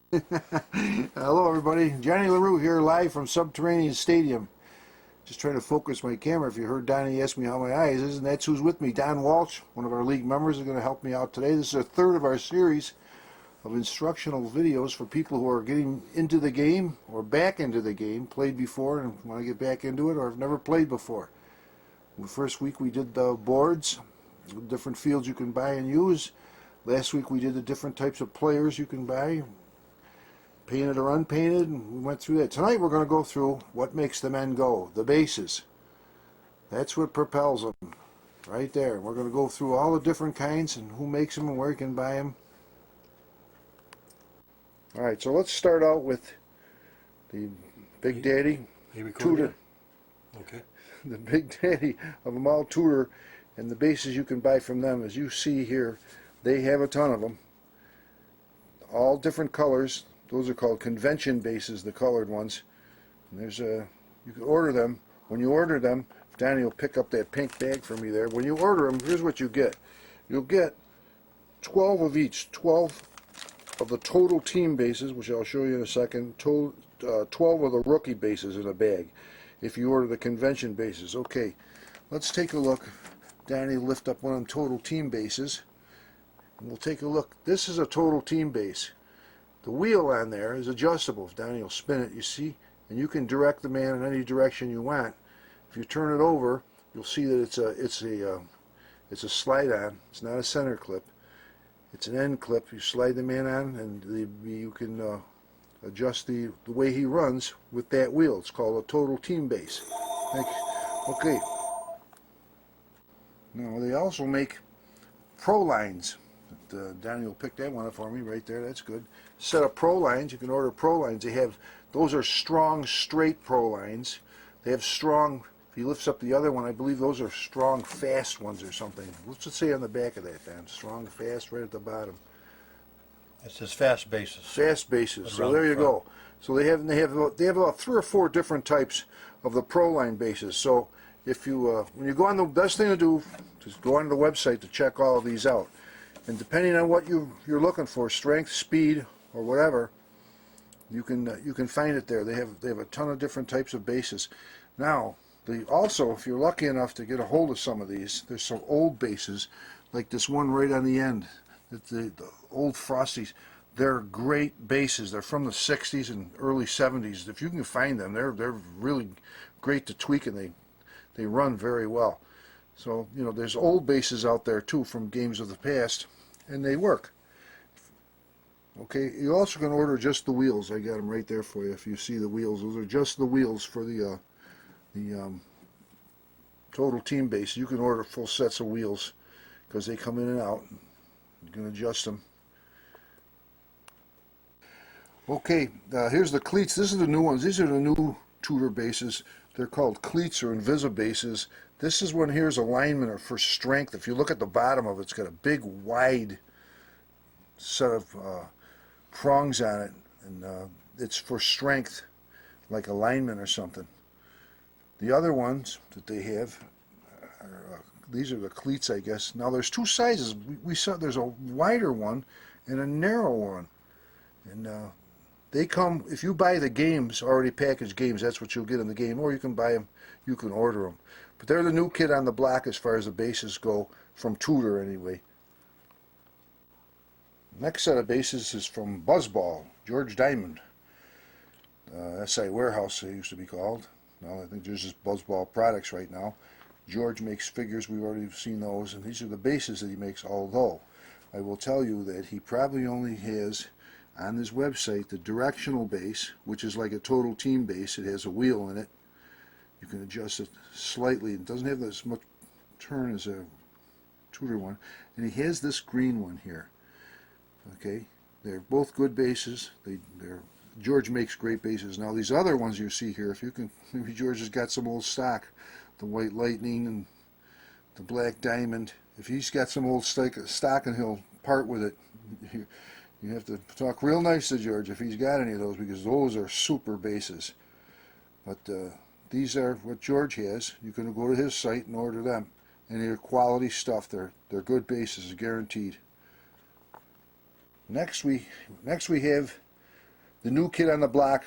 Hello everybody, Johnny LaRue here live from Subterranean Stadium. Just trying to focus my camera. If you heard Donnie ask me how my eyes is, and that's who's with me. Don Walsh, one of our league members, is going to help me out today. This is a third of our series of instructional videos for people who are getting into the game or back into the game, played before and want to get back into it, or have never played before. The first week we did the boards, different fields you can buy and use. Last week we did the different types of players you can buy, painted or unpainted, and we went through that. Tonight we're going to go through what makes the men go, the bases. That's what propels them, right there. We're going to go through all the different kinds and who makes them and where you can buy them. Alright, so let's start out with the Big Daddy Tudor. Okay. The Big Daddy of them all, Tudor, and the bases you can buy from them. As you see here, they have a ton of them. All different colors. Those are called convention bases, the colored ones. And there's a, you can order them. When you order them, Danny will pick up that pink bag for me there. When you order them, here's what you get. You'll get 12 of each, 12 of the total team bases, which I'll show you in a second, 12 of the rookie bases in a bag, if you order the convention bases. Okay, let's take a look. Danny will lift up one of them total team bases, and we'll take a look. This is a total team base. The wheel on there is adjustable. If Danny will spin it, you see, and you can direct the man in any direction you want. If you turn it over, you'll see that it's a slide-on. It's not a center clip. It's an end clip. You slide the man on, and you can adjust the way he runs with that wheel. It's called a total team base. Okay. Now they also make pro lines. Danny will pick that one up for me right there. That's good. Set of pro lines. You can order pro lines. Those are strong, straight pro lines. They have strong. If he lifts up the other one, I believe those are strong, fast ones or something. What's it say on the back of that, Dan? Strong, fast, right at the bottom. It says fast bases. Fast bases. So there you go. So they have about 3 or 4 different types of the pro line bases. So if you when you go on, the best thing to do is go on the website to check all of these out. And depending on what you're looking for, strength, speed, or whatever, you can find it there. They have a ton of different types of bases. Now, also, if you're lucky enough to get a hold of some of these, there's some old bases, like this one right on the end, the old Frosties. They're great bases. They're from the 60s and early 70s. If you can find them, they're really great to tweak, and they run very well. So, you know, there's old bases out there too from games of the past, and they work. Okay, you also can order just the wheels. I got them right there for you. If you see the wheels, those are just the wheels for the total team base. You can order full sets of wheels because they come in and out. You can adjust them. Okay, here's the cleats. This is the new ones. These are the new Tudor bases. They're called cleats or Invisibases. This is one here's alignment or for strength. If you look at the bottom of it, it's got a big wide set of prongs on it, and it's for strength, like alignment or something. The other ones that they have are, these are the cleats, I guess. Now there's 2 sizes. We saw there's a wider one and a narrow one, and they come, if you buy the games, already packaged games, that's what you'll get in the game, or you can buy them, you can order them. But they're the new kid on the block as far as the bases go, from Tudor anyway. Next set of bases is from Buzzball, George Diamond. SI Warehouse, they used to be called. Now I think there's just Buzzball products right now. George makes figures, we've already seen those, and these are the bases that he makes, although I will tell you that he probably only has on his website the directional base, which is like a total team base. It has a wheel in it. You can adjust it slightly. It doesn't have as much turn as a Tudor one. And he has this green one here. Okay, they're both good bases. George makes great bases. Now these other ones you see here, if you can, maybe George has got some old stock, the White Lightning and the Black Diamond. If he's got some old stock and he'll part with it, you have to talk real nice to George if he's got any of those, because those are super bases. But these are what George has. You can go to his site and order them, and they're quality stuff. They're good bases, guaranteed. Next we have the new kid on the block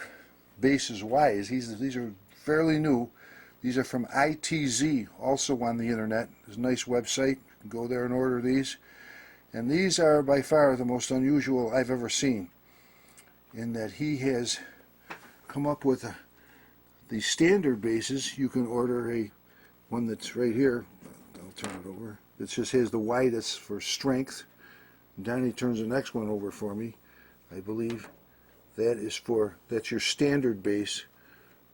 bases wise. These are fairly new. These are from ITZ, also on the internet. There's a nice website. You can go there and order these. And these are by far the most unusual I've ever seen, in that he has come up with the standard bases. You can order one that's right here. I'll turn it over. It just has the widest for strength. Donnie turns the next one over for me. I believe that's your standard base.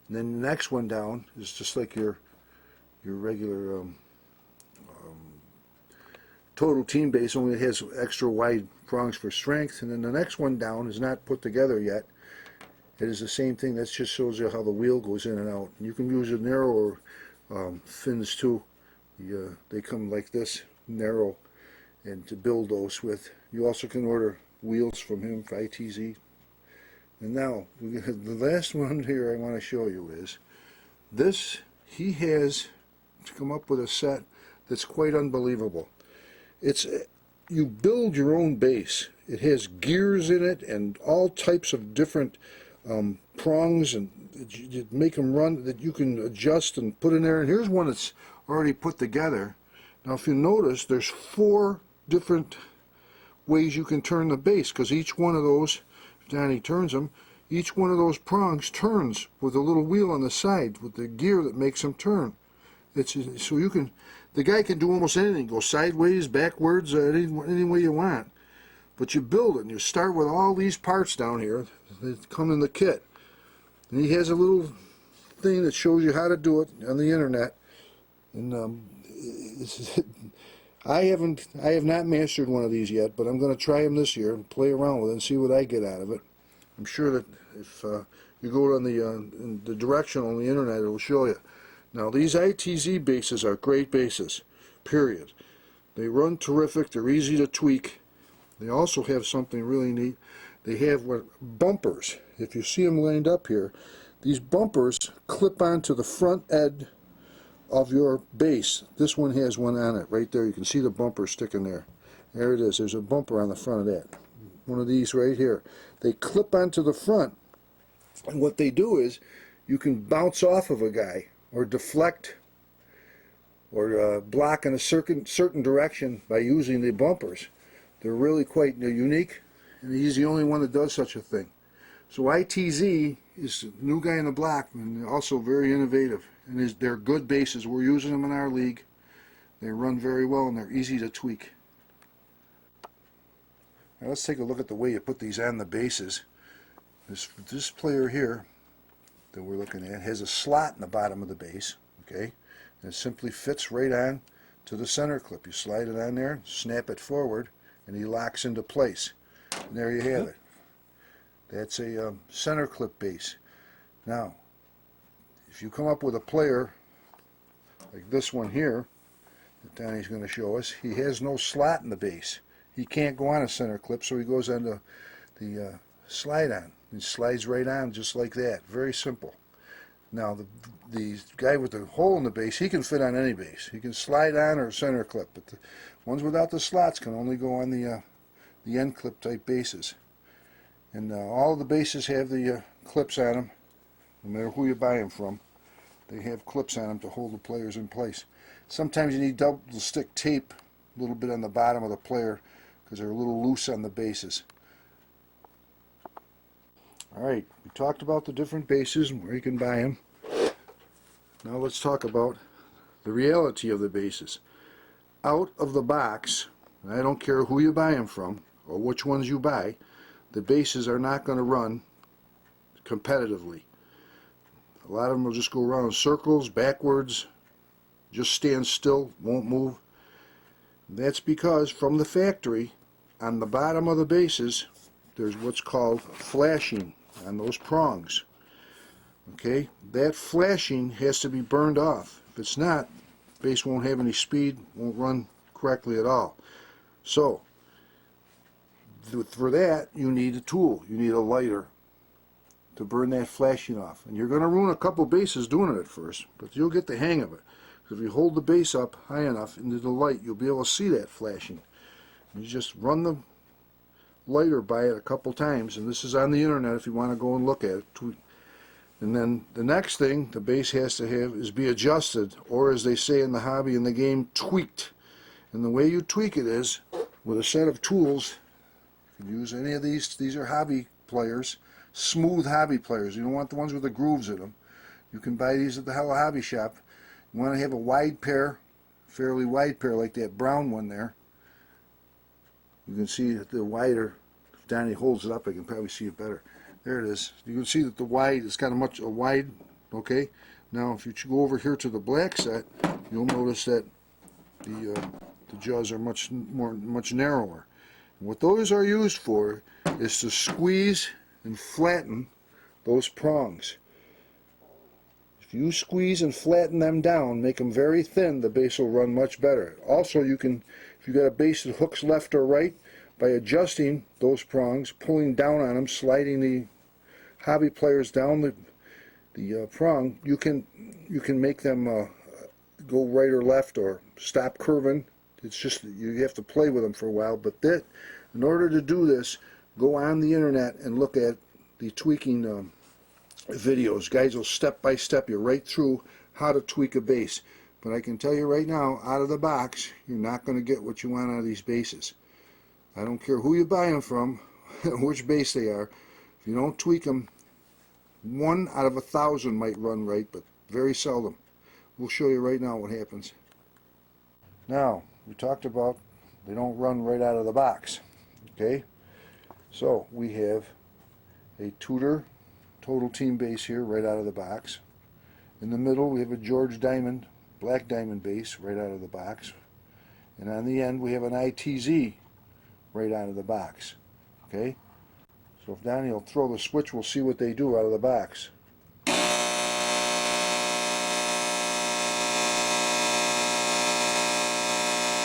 And then the next one down is just like your regular total team base, only it has extra wide prongs for strength. And then the next one down is not put together yet. It is the same thing. That just shows you how the wheel goes in and out. You can use a narrower fins too. They come like this, narrow, and to build those with. You also can order wheels from him for ITZ. And now, the last one here I want to show you is this. He has come up with a set that's quite unbelievable. You build your own base. It has gears in it and all types of different prongs, and you make them run that you can adjust and put in there. And here's one that's already put together. Now, if you notice, there's 4 different ways you can turn the base, because each one of those, if Donnie turns them, each one of those prongs turns with a little wheel on the side with the gear that makes them turn. So you can, the guy can do almost anything, go sideways, backwards, any way you want. But you build it, and you start with all these parts down here that come in the kit. And he has a little thing that shows you how to do it on the internet. And I have not mastered one of these yet, but I'm going to try them this year and play around with it and see what I get out of it. I'm sure that if you go on in the directional on the internet, it will show you. Now, these ITZ bases are great bases, period. They run terrific. They're easy to tweak. They also have something really neat. They have bumpers. If you see them lined up here, these bumpers clip onto the front edge of your base. This one has one on it right there. You can see the bumper sticking there. There it is. There's a bumper on the front of that. One of these right here. They clip onto the front, and what they do is you can bounce off of a guy or deflect or block in a certain direction by using the bumpers. They're really quite unique, and he's the only one that does such a thing. So ITZ is the new guy in the block, and they're also very innovative. And they're good bases. We're using them in our league. They run very well, and they're easy to tweak. Now let's take a look at the way you put these on the bases. This player here that we're looking at has a slot in the bottom of the base, okay? And it simply fits right on to the center clip. You slide it on there, snap it forward, and he locks into place. And there you have it. That's a center clip base. Now, if you come up with a player like this one here that Donnie's going to show us, he has no slot in the base. He can't go on a center clip, so he goes on the slide on. He slides right on just like that. Very simple. Now, the guy with the hole in the base, he can fit on any base. He can slide on or center clip, but the ones without the slots can only go on the end clip type bases. And all of the bases have the clips on them, no matter who you buy them from. They have clips on them to hold the players in place. Sometimes you need double stick tape a little bit on the bottom of the player because they're a little loose on the bases. Alright, we talked about the different bases and where you can buy them. Now let's talk about the reality of the bases. Out of the box, and I don't care who you buy them from or which ones you buy, the bases are not going to run competitively. A lot of them will just go around in circles, backwards, just stand still, won't move. That's because from the factory, on the bottom of the bases, there's what's called flashing on those prongs. Okay, that flashing has to be burned off. If it's not, the base won't have any speed, won't run correctly at all. So, for that, you need a tool. You need a lighter to burn that flashing off. And you're going to ruin a couple bases doing it at first, but you'll get the hang of it. If you hold the base up high enough into the light, you'll be able to see that flashing. You just run the lighter by it a couple times, and this is on the internet if you want to go and look at it. And then the next thing the base has to have is be adjusted, or as they say in the hobby, in the game, tweaked. And the way you tweak it is with a set of tools. You can use any of these are hobby players, smooth hobby players. You don't want the ones with the grooves in them. You can buy these at the Hobby Shop. You want to have a wide pair, fairly wide pair, like that brown one there. You can see that the wider, if Donnie holds it up I can probably see it better. There it is. You can see that the wide is kind of a wide, okay? Now if you go over here to the black set, you'll notice that the jaws are much narrower. And what those are used for is to squeeze and flatten those prongs. If you squeeze and flatten them down, make them very thin, the base will run much better. Also, you can, if you got a base that hooks left or right, by adjusting those prongs, pulling down on them, sliding the hobby players down the prong, you can make them go right or left or stop curving. It's just you have to play with them for a while. But in order to do this, go on the internet and look at the tweaking videos. Guys will step by step you right through how to tweak a base. But I can tell you right now, out of the box, you're not going to get what you want out of these bases. I don't care who you buy them from, which base they are. If you don't tweak them, 1 out of 1,000 might run right, but very seldom. We'll show you right now what happens. Now, we talked about they don't run right out of the box. Okay? So, we have a Tudor Total Team base here right out of the box. In the middle, we have a George Diamond, Black Diamond base right out of the box. And on the end, we have an ITZ right out of the box. Okay? So if Donnie will throw the switch, we'll see what they do out of the box.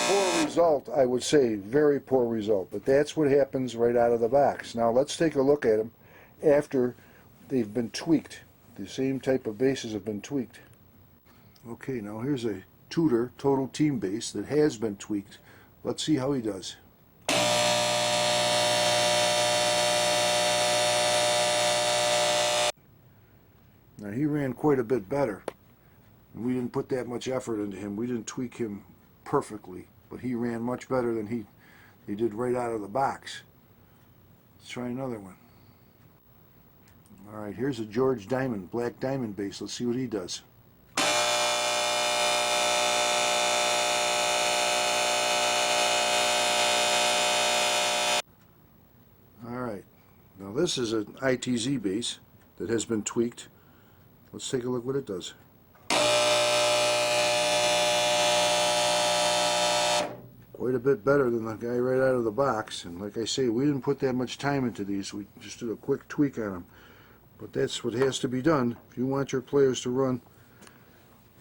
Poor result, I would say. Very poor result. But that's what happens right out of the box. Now let's take a look at them after they've been tweaked. The same type of bases have been tweaked. Okay, now here's a Tudor Total Team base that has been tweaked. Let's see how he does. Now he ran quite a bit better. We didn't put that much effort into him. We didn't tweak him perfectly, but he ran much better than he did right out of the box. Let's try another one. Alright, here's a George Diamond, Black Diamond base. Let's see what he does. Alright, now this is an ITZ base that has been tweaked. Let's take a look what it does. Quite a bit better than the guy right out of the box. And like I say, we didn't put that much time into these. We just did a quick tweak on them. But that's what has to be done if you want your players to run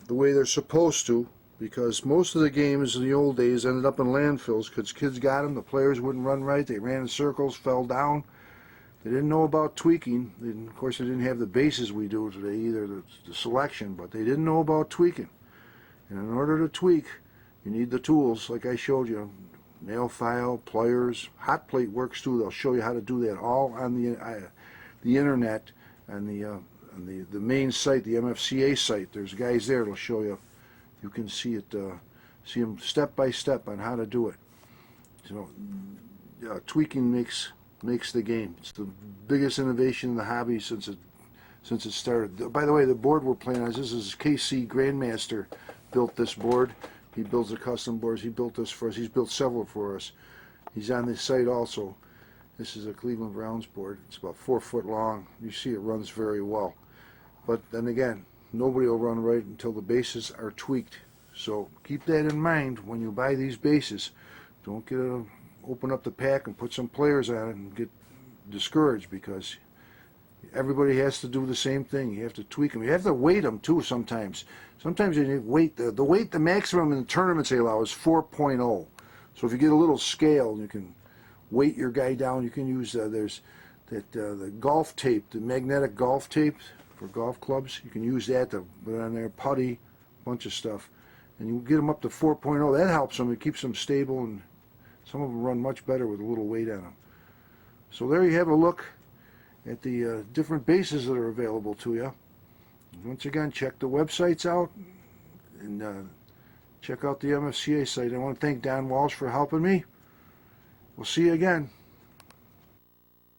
the way they're supposed to. Because most of the games in the old days ended up in landfills because kids got them. The players wouldn't run right. They ran in circles, fell down. They didn't know about tweaking. Of course, they didn't have the bases we do today, either the selection, but they didn't know about tweaking. And in order to tweak, you need the tools, like I showed you, nail file, pliers, hot plate works too. They'll show you how to do that all on the internet and the main site, the MFCA site. There's guys there that'll show you. You can see it, see them step by step on how to do it. So, tweaking makes the game. It's the biggest innovation in the hobby since it started. By the way, the board we're playing on, this is KC Grandmaster built this board. He builds the custom boards. He built this for us. He's built several for us. He's on this site also. This is a Cleveland Browns board. It's about 4 foot long. You see it runs very well. But then again, nobody will run right until the bases are tweaked. So keep that in mind when you buy these bases. Don't open up the pack and put some players on it and get discouraged, because everybody has to do the same thing. You have to tweak them. You have to weight them too sometimes. Sometimes you need weight. The weight, the maximum in the tournaments they allow is 4.0. So if you get a little scale, you can weight your guy down. You can use, there's the golf tape, the magnetic golf tape for golf clubs. You can use that to put on there, putty, bunch of stuff. And you get them up to 4.0. That helps them. It keeps them stable, and some of them run much better with a little weight on them. So there you have a look at the different bases that are available to you. Once again, check the websites out and check out the MFCA site. I want to thank Don Walsh for helping me. We'll see you again.